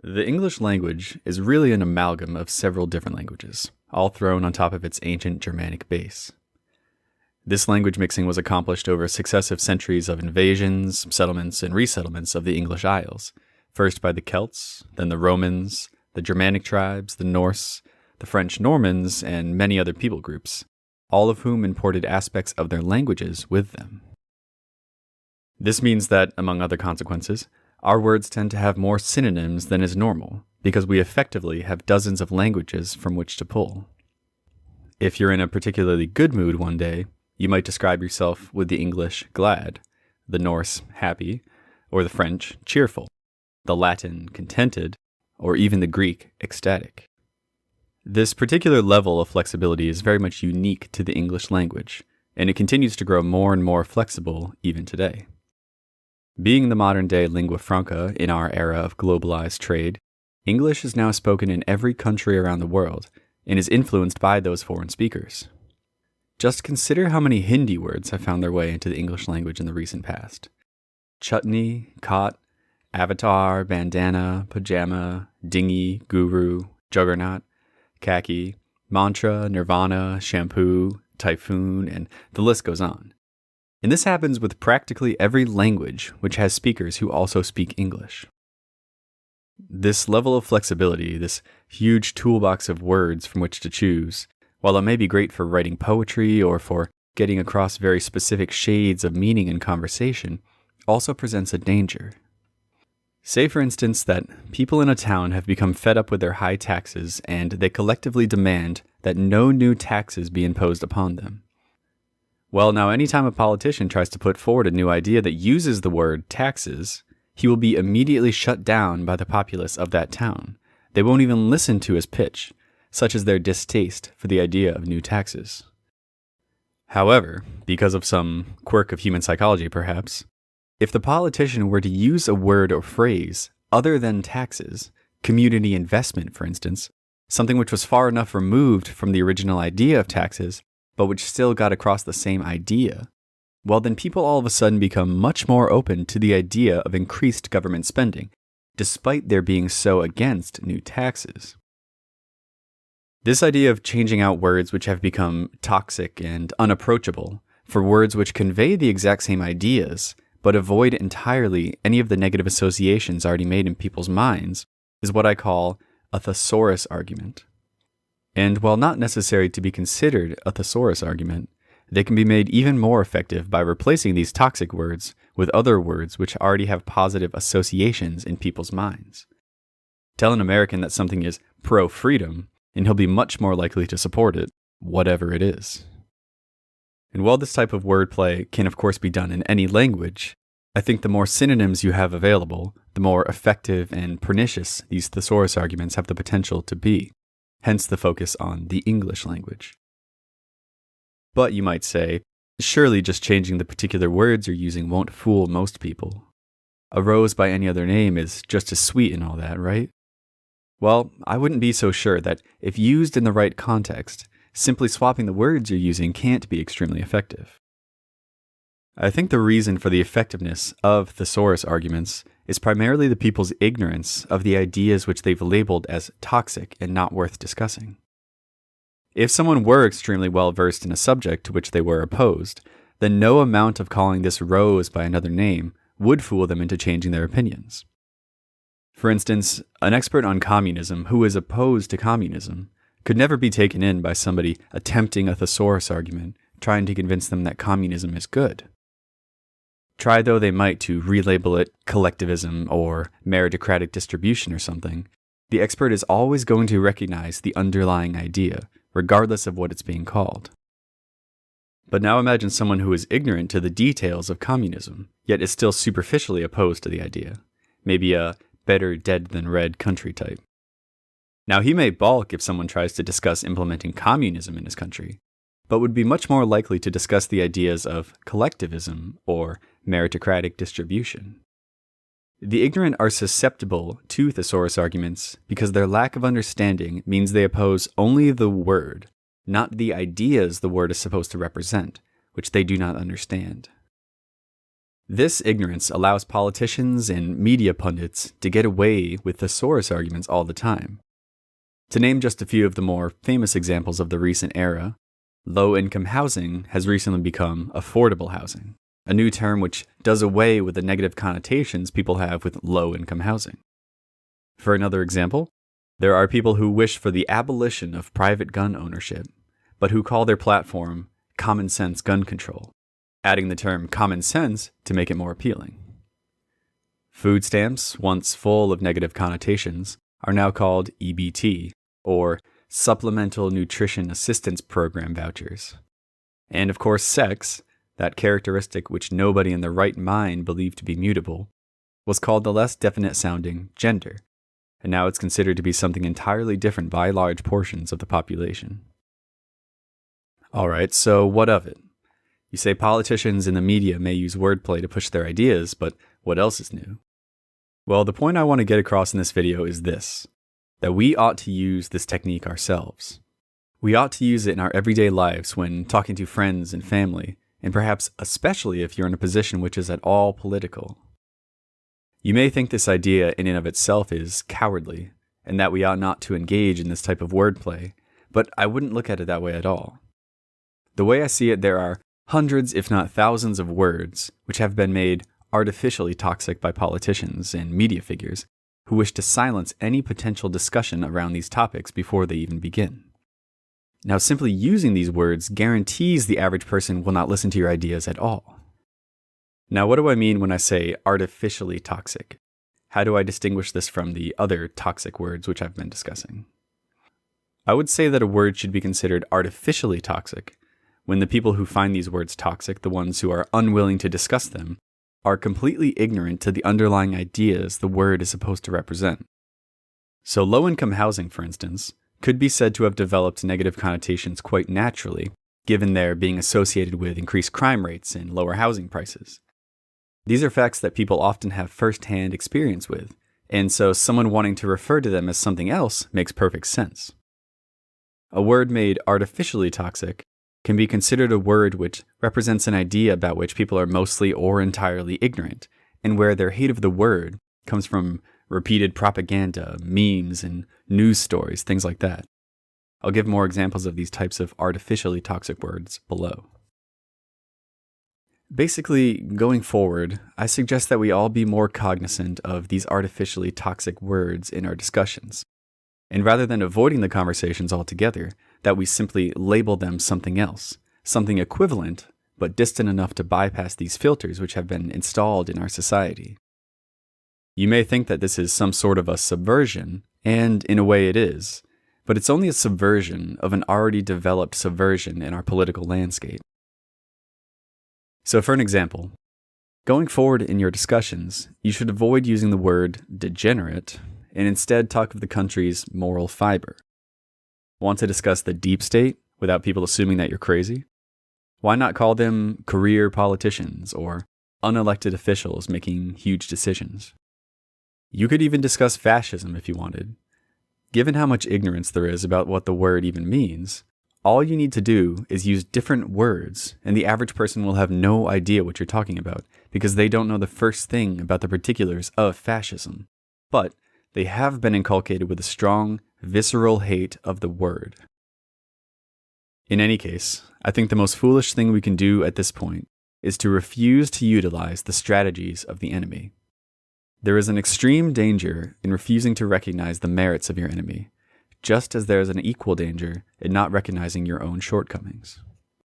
The English language is really an amalgam of several different languages, all thrown on top of its ancient Germanic base. This language mixing was accomplished over successive centuries of invasions, settlements, and resettlements of the English Isles, first by the Celts, then the Romans, the Germanic tribes, the Norse, the French Normans, and many other people groups, all of whom imported aspects of their languages with them. This means that, among other consequences, our words tend to have more synonyms than is normal, because we effectively have dozens of languages from which to pull. If you're in a particularly good mood one day, you might describe yourself with the English glad, the Norse happy, or the French cheerful, the Latin contented, or even the Greek ecstatic. This particular level of flexibility is very much unique to the English language, and it continues to grow more and more flexible even today. Being the modern-day lingua franca in our era of globalized trade, English is now spoken in every country around the world and is influenced by those foreign speakers. Just consider how many Hindi words have found their way into the English language in the recent past. Chutney, cot, avatar, bandana, pajama, dinghy, guru, juggernaut, khaki, mantra, nirvana, shampoo, typhoon, and the list goes on. And this happens with practically every language which has speakers who also speak English. This level of flexibility, this huge toolbox of words from which to choose, while it may be great for writing poetry or for getting across very specific shades of meaning in conversation, also presents a danger. Say, for instance, that people in a town have become fed up with their high taxes and they collectively demand that no new taxes be imposed upon them. Well, now anytime a politician tries to put forward a new idea that uses the word taxes, he will be immediately shut down by the populace of that town. They won't even listen to his pitch, such as their distaste for the idea of new taxes. However, because of some quirk of human psychology perhaps, if the politician were to use a word or phrase other than taxes, community investment for instance, something which was far enough removed from the original idea of taxes, but which still got across the same idea, well then people all of a sudden become much more open to the idea of increased government spending, despite their being so against new taxes. This idea of changing out words which have become toxic and unapproachable for words which convey the exact same ideas, but avoid entirely any of the negative associations already made in people's minds, is what I call a thesaurus argument. And while not necessary to be considered a thesaurus argument, they can be made even more effective by replacing these toxic words with other words which already have positive associations in people's minds. Tell an American that something is pro-freedom, and he'll be much more likely to support it, whatever it is. And while this type of wordplay can of course be done in any language, I think the more synonyms you have available, the more effective and pernicious these thesaurus arguments have the potential to be. Hence the focus on the English language. But you might say, surely just changing the particular words you're using won't fool most people. A rose by any other name is just as sweet and all that, right? Well, I wouldn't be so sure that if used in the right context, simply swapping the words you're using can't be extremely effective. I think the reason for the effectiveness of thesaurus arguments is primarily the people's ignorance of the ideas which they've labeled as toxic and not worth discussing. If someone were extremely well versed in a subject to which they were opposed, then no amount of calling this rose by another name would fool them into changing their opinions. For instance, an expert on communism who is opposed to communism could never be taken in by somebody attempting a thesaurus argument, trying to convince them that communism is good. Try though they might to relabel it collectivism or meritocratic distribution or something, the expert is always going to recognize the underlying idea, regardless of what it's being called. But now imagine someone who is ignorant to the details of communism, yet is still superficially opposed to the idea. Maybe a better dead than red country type. Now he may balk if someone tries to discuss implementing communism in his country, but would be much more likely to discuss the ideas of collectivism or meritocratic distribution. The ignorant are susceptible to thesaurus arguments because their lack of understanding means they oppose only the word, not the ideas the word is supposed to represent, which they do not understand. This ignorance allows politicians and media pundits to get away with thesaurus arguments all the time. To name just a few of the more famous examples of the recent era, low-income housing has recently become affordable housing, a new term which does away with the negative connotations people have with low-income housing. For another example, there are people who wish for the abolition of private gun ownership, but who call their platform common sense gun control, adding the term common sense to make it more appealing. Food stamps, once full of negative connotations, are now called EBT, or Supplemental Nutrition Assistance Program vouchers. And of course, sex, that characteristic which nobody in their right mind believed to be mutable, was called the less definite sounding gender, and now it's considered to be something entirely different by large portions of the population. Alright, so what of it? You say politicians and the media may use wordplay to push their ideas, but what else is new? Well, the point I want to get across in this video is this, that we ought to use this technique ourselves. We ought to use it in our everyday lives when talking to friends and family, and perhaps especially if you're in a position which is at all political. You may think this idea in and of itself is cowardly, and that we ought not to engage in this type of wordplay, but I wouldn't look at it that way at all. The way I see it, there are hundreds, if not thousands of words which have been made artificially toxic by politicians and media figures who wish to silence any potential discussion around these topics before they even begin. Now, simply using these words guarantees the average person will not listen to your ideas at all. Now, what do I mean when I say artificially toxic? How do I distinguish this from the other toxic words which I've been discussing? I would say that a word should be considered artificially toxic when the people who find these words toxic, the ones who are unwilling to discuss them, are completely ignorant to the underlying ideas the word is supposed to represent. So low-income housing, for instance, could be said to have developed negative connotations quite naturally, given their being associated with increased crime rates and lower housing prices. These are facts that people often have first-hand experience with, and so someone wanting to refer to them as something else makes perfect sense. A word made artificially toxic can be considered a word which represents an idea about which people are mostly or entirely ignorant, and where their hate of the word comes from repeated propaganda, memes, and news stories, things like that. I'll give more examples of these types of artificially toxic words below. Basically, going forward, I suggest that we all be more cognizant of these artificially toxic words in our discussions. And rather than avoiding the conversations altogether, that we simply label them something else, something equivalent, but distant enough to bypass these filters which have been installed in our society. You may think that this is some sort of a subversion, and in a way it is, but it's only a subversion of an already developed subversion in our political landscape. So for an example, going forward in your discussions, you should avoid using the word degenerate, and instead talk of the country's moral fiber. Want to discuss the deep state without people assuming that you're crazy? Why not call them career politicians or unelected officials making huge decisions? You could even discuss fascism if you wanted. Given how much ignorance there is about what the word even means, all you need to do is use different words, and the average person will have no idea what you're talking about because they don't know the first thing about the particulars of fascism. But they have been inculcated with a strong, visceral hate of the word. In any case, I think the most foolish thing we can do at this point is to refuse to utilize the strategies of the enemy. There is an extreme danger in refusing to recognize the merits of your enemy, just as there is an equal danger in not recognizing your own shortcomings.